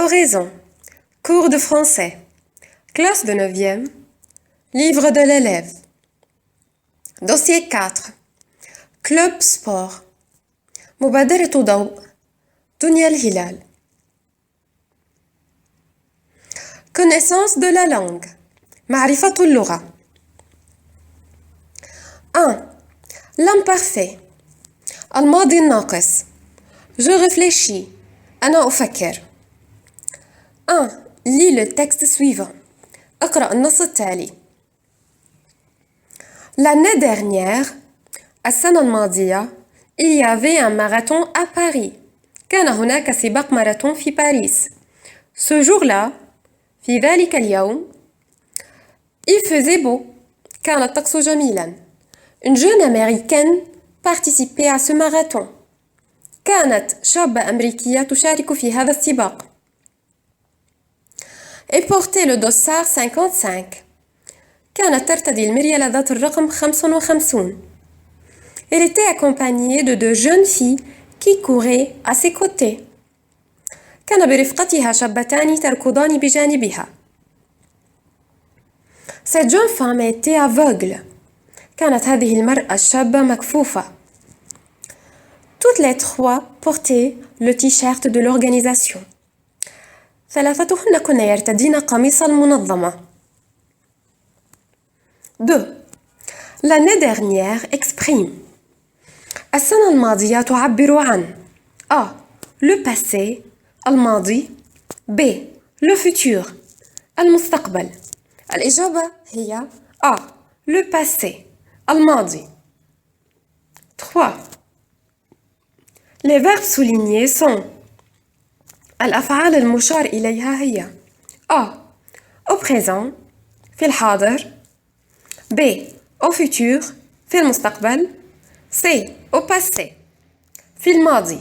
Oraison. Cours de français. Classe de 9e. Livre de l'élève. Dossier 4. Club sport. مبادرة ضوء. دنيا الهلال. Connaissance de la langue. معرفة اللغة. 1. L'imparfait. الماضي الناقص. Je réfléchis. أنا أفكر. 1. Lis le texte suivant. اقرأ النص التالي. L'année dernière, السنة الماضية, il y avait un marathon à Paris. كان هناك سباق ماراثون في باريس. Ce jour-là, في ذلك اليوم, il faisait beau. كان الطقس جميلا. Une jeune américaine participait à ce marathon. كانت شابة أمريكية تشارك في هذا السباق. Elle portait le dossard 55. كانت ترتدي المريالة ذات الرقم 55. Elle était accompagnée de deux jeunes filles qui couraient à ses côtés. كان برفقتها شابتان تركضان بجانبها. Cette jeune femme était aveugle. كانت هذه المرأة الشابة مكفوفة. Toutes les trois portaient le t-shirt de l'organisation. ثلاثتهن كن يرتدين قميص المنظمة. 2. L'année dernière exprime. السنة الماضية تعبر عن A. Le passé الماضي. B. Le futur المستقبل. الإجابة هي A. Le passé الماضي. 3. Les verbes soulignés sont الأفعال المشار إليها هي A. Au présent في الحاضر. B. Au futur في المستقبل. C. Au passé في الماضي.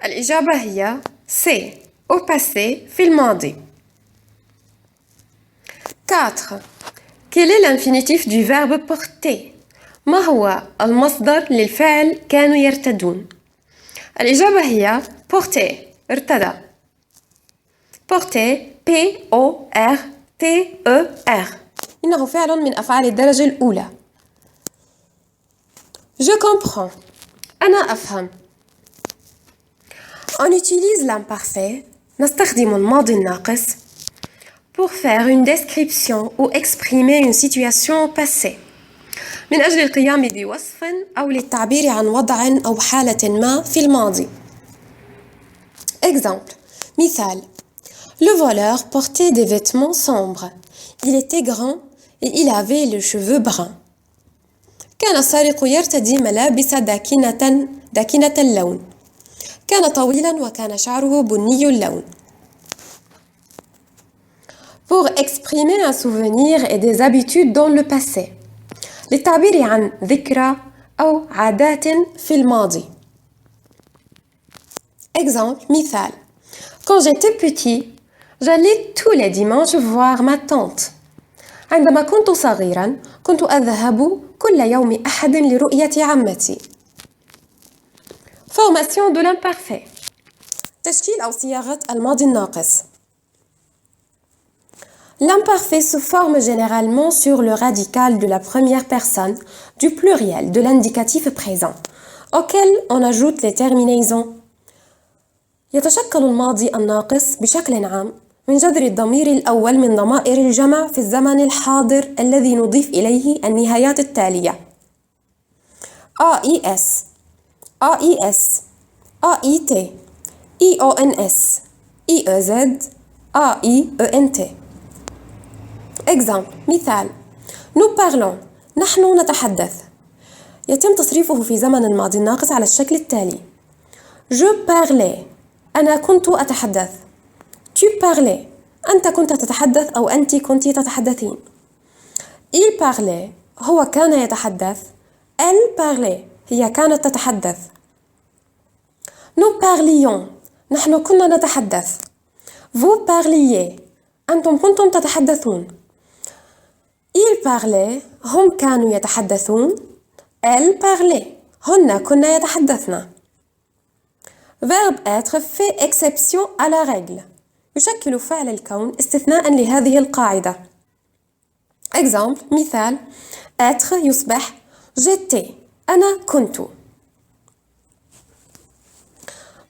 الإجابة هي C. Au passé في الماضي. 4. Quel est l'infinitif du verbe porter? ما هو المصدر للفعل كانوا يرتدون؟ الإجابة هي porter ارتدى. porter P-O-R-T-E-R إنه فعل من أفعال الدرجة الأولى. Je comprends. أنا أفهم. On utilise l'imparfait. نستخدم الماضي الناقص pour faire une description ou exprimer une situation au passé. من أجل القيام بوصف أو للتعبير عن وضع أو حالة ما في الماضي. Exemple. مثال. Le voleur portait des vêtements sombres. Il était grand et il avait les cheveux bruns. كان السارق يرتدي ملابس داكنة اللون. كان طويلا وكان شعره بني اللون. Pour exprimer un souvenir et des habitudes dans le passé. للتعبير عن ذكرى أو عادات في الماضي. Exemple. مثال. Quand j'étais petit, j'allais tous les dimanches voir ma tante. عندما كنت صغيرا كنت أذهب كل يوم أحد لرؤية عمتي. Formation de l'imparfait. تشكيل أو صياغة الماضي الناقص. L'imparfait se forme généralement sur le radical de la première personne du pluriel de l'indicatif présent, auquel on ajoute les terminaisons. يتشكل الماضي الناقص بشكل عام من جذر الضمير الأول من ضمائر الجمع في الزمن الحاضر الذي نضيف إليه النهايات التالية: AIS, AIS, AIT, IONS, IEZ, AIENT. Exemple. مثال. Nous parlons. نحن نتحدث. يتم تصريفه في زمن الماضي الناقص على الشكل التالي: Je parlais. أنا كنت أتحدث. Tu parlais. أنت كنت تتحدث أو أنت كنت تتحدثين. Il parlait. هو كان يتحدث. Elle parlait. هي كانت تتحدث. Nous parlions. نحن كنا نتحدث. Vous parliez. أنتم كنتم تتحدثون. Ils parlaient. هم كانوا يتحدثون. Elle parlait. هن كنا يتحدثن. Verbe être fait exception à la règle. يشكل فعل الكون استثناء لهذه القاعدة. Exemple, مثال être يصبح j'étais أنا كنت.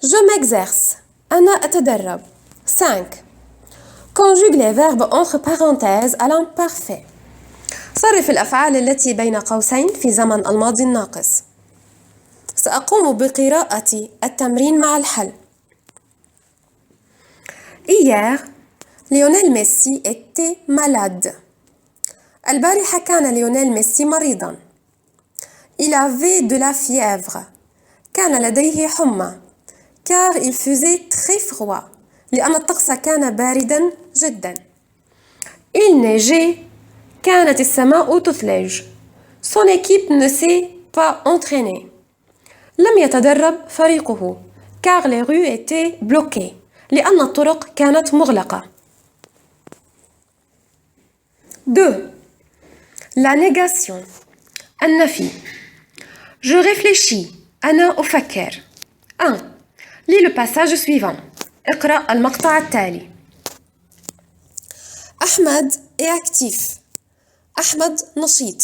Je m'exerce أنا أتدرب. 5. Conjugue les verbes entre parenthèses à l'imparfait. صرف الأفعال التي بين قوسين في زمن الماضي الناقص. سأقوم بقراءة التمرين مع الحل. Hier, Lionel Messi était malade. البارحة كان ليونيل ميسي مريضا. Il avait de la fièvre. كان لديه حمى. Car il faisait très froid. لأن الطقس كان باردا جدا. Il neigeait. كانت السماء تثلج. Son équipe ne s'est pas entraînée. لم يتدرب فريقه. Car les rues étaient bloquées. لأن الطرق كانت مغلقة. 2. La négation. النفي. Je réfléchis. أنا أفكر. 1. Lis le passage suivant. اقرأ المقطع التالي. أحمد est actif. أحمد نشيط.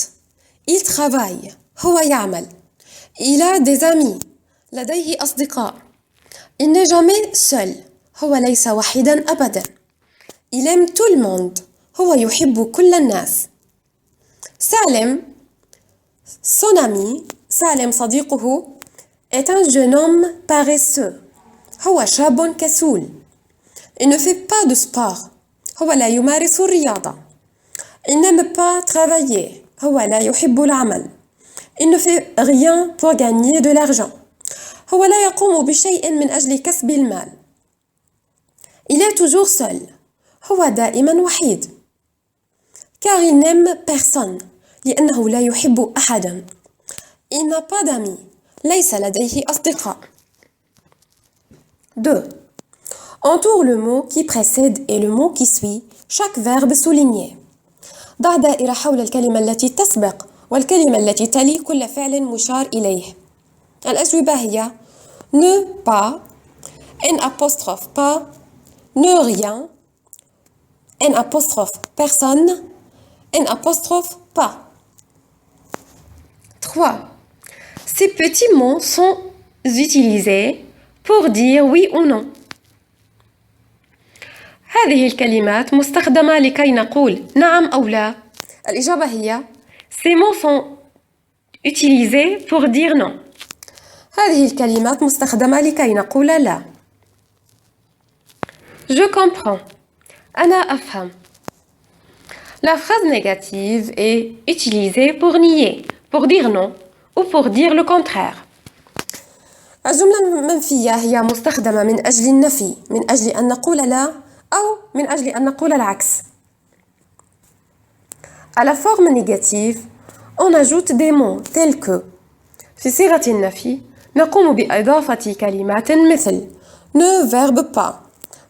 Il travaille. هو يعمل. Il a des amis. لديه أصدقاء. Il n'est jamais seul. هو ليس وحيدا أبدا. Il aime tout le monde. هو يحب كل الناس. سالم son ami سالم صديقه est un jeune homme paresseux. هو شاب كسول. Il ne fait pas de sport. هو لا يمارس الرياضة. Il n'aime pas travailler. هو لا يحب العمل. Il ne fait rien pour gagner de l'argent. هو لا يقوم بشيء من أجل كسب المال. Il est toujours seul. هو دائما وحيد. Car il n'aime personne. لأنه لا يحب أحدا. Il n'a pas d'amis. ليس لديه أصدقاء. 2. Entoure le mot qui précède et le mot qui suit chaque verbe souligné. ضع دائرة حول الكلمة التي تسبق والكلمة التي تلي كل فعل مشار إليه. الأجوبة هي ne pas, n apostrophe pas, ne rien, n apostrophe personne, n apostrophe pas. 3. Ces petits mots sont utilisés pour dire oui ou non. هذه الكلمات مستخدمة لكي نقول نعم أو لا. الإجابة هي Ces mots sont utilisés pour dire non. هذه الكلمات مستخدمة لكي نقول لا. Je comprends. أنا أفهم. La phrase négative est utilisée pour nier, pour dire non ou pour dire le contraire. الجملة المنفية هي مستخدمة من أجل النفي، من أجل أن نقول لا أو من أجل أن نقول العكس. À la forme négative, on ajoute des mots tels que في صيغة النفي نقوم بإضافة كلمات مثل ne verbe pas,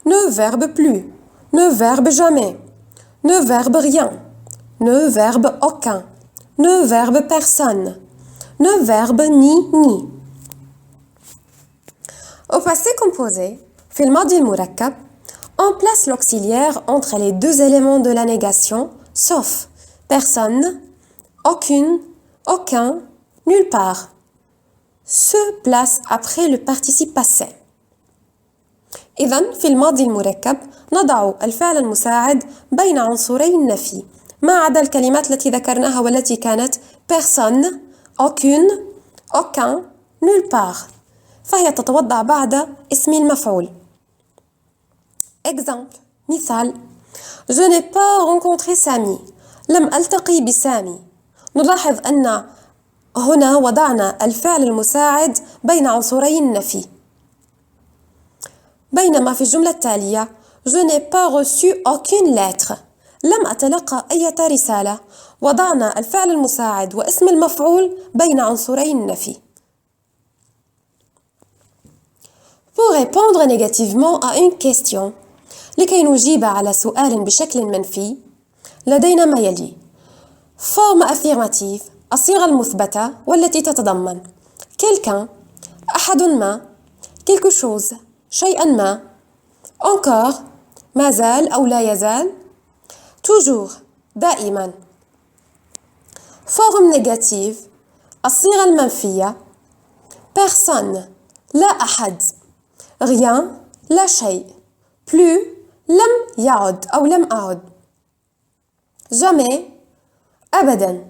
ne verbe plus, ne verbe jamais, ne verbe rien, ne verbe aucun, ne verbe personne, ne verbe ni. Au passé composé, في الماضي المركب, on place l'auxiliaire entre les deux éléments de la négation, sauf personne, aucune, aucun, nulle part. Se place après le participe passé. إذن في الماضي المركب نضع الفعل المساعد بين عنصري النفي ما عدا الكلمات التي ذكرناها والتي كانت personne, aucune, aucun, nulle part. فهي تتوضع بعد اسم المفعول. Exemple, مثال Je n'ai pas rencontré Sami. لم ألتقي بسامي. نلاحظ أن هنا وضعنا الفعل المساعد بين عنصري النفي. بينما في الجملة التالية Je n'ai pas reçu aucune lettre. لم أتلقى أي رسالة. وضعنا الفعل المساعد واسم المفعول بين عنصري النفي. Pour répondre négativement à une question, لكي نجيب على سؤال بشكل منفي لدينا ما يلي forme affirmative الصيغة المثبتة والتي تتضمن quelqu'un أحد ما quelque chose شيئا ما encore ما زال أو لا يزال. toujours دائما. forme négative الصيغة المنفية. personne لا أحد. rien لا شيء. plus لم يعد أو لم أعد. jamais أبدا.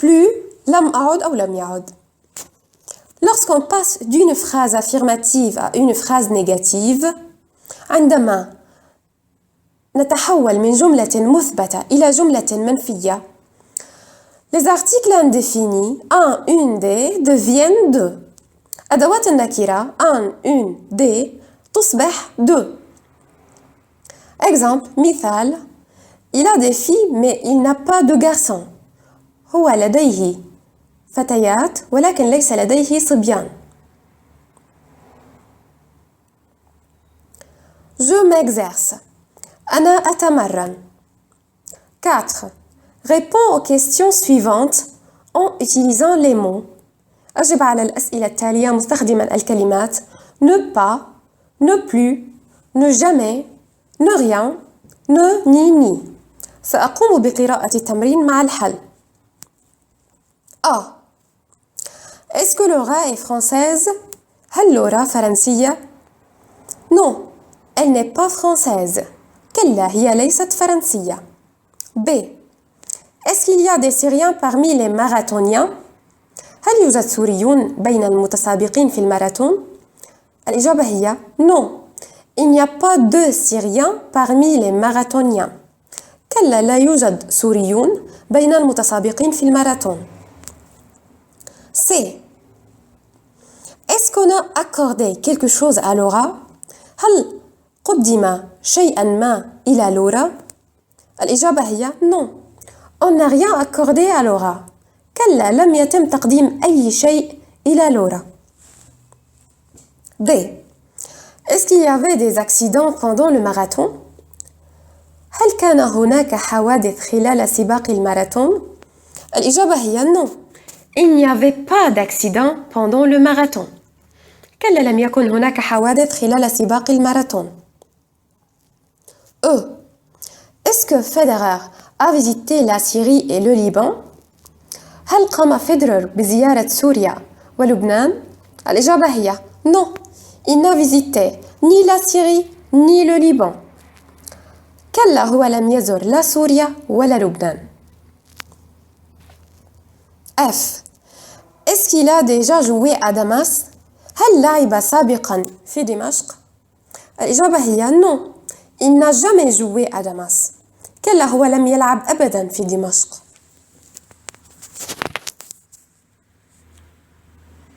plus لم أعد أو لم يعد. Lorsqu'on passe d'une phrase affirmative à une phrase négative, عندما نتحول من جملة مثبتة إلى جملة منفية, les articles indéfinis un, une, des deviennent de. أدوات النكرة un, une, des تصبح de. Exemple, مثال, il a des filles mais il n'a pas de garçons. هو لديه فتيات ولكن ليس لديه صبيان. Je m'exerce. أنا أتمرن. 4. Réponds aux questions suivantes en utilisant les mots. أجب على الأسئلة التالية مستخدما الكلمات ne pas, ne plus, ne jamais, ne rien, ne ni. سأقوم بقراءة التمرين مع الحل. A. Est-ce que Laura est française? هل لورا فرنسية؟ Non, elle n'est pas française. كلا هي ليست فرنسية. B. Est-ce qu'il y a des Syriens parmi les marathoniens؟ هل يوجد سوريون بين المتسابقين في الماراثون؟ الإجابة هي non. Il n'y a pas de Syriens parmi les marathoniens. كلا لا يوجد سوريون بين المتسابقين في الماراثون. C. Est-ce qu'on a accordé quelque chose à Laura? هل قدم شيئا ما إلى لورا؟ الإجابة هي non. On n'a rien accordé à Laura. كلا لم يتم تقديم أي شيء إلى لورا. D. Est-ce qu'il y avait des accidents pendant le marathon? هل كان هناك حوادث خلال سباق الماراثون؟ الإجابة هي non. Il n'y avait pas d'accident pendant le marathon. كلا لم يكن هناك حوادث خلال سباق الماراثون. E. Est-ce que Federer a visité la Syrie et le Liban? هل قام فيدرر بزيارة سوريا ولبنان؟ الإجابة هي non. Il n'a visité ni la Syrie ni le Liban. كلا هو لم يزر لا سوريا ولا لبنان. F. Est-ce qu'il a déjà joué à Damas? هل لعب سابقا في دمشق؟ الإجابة هي non. Il n'a jamais joué à Damas. كلا هو لم يلعب أبدا في دمشق.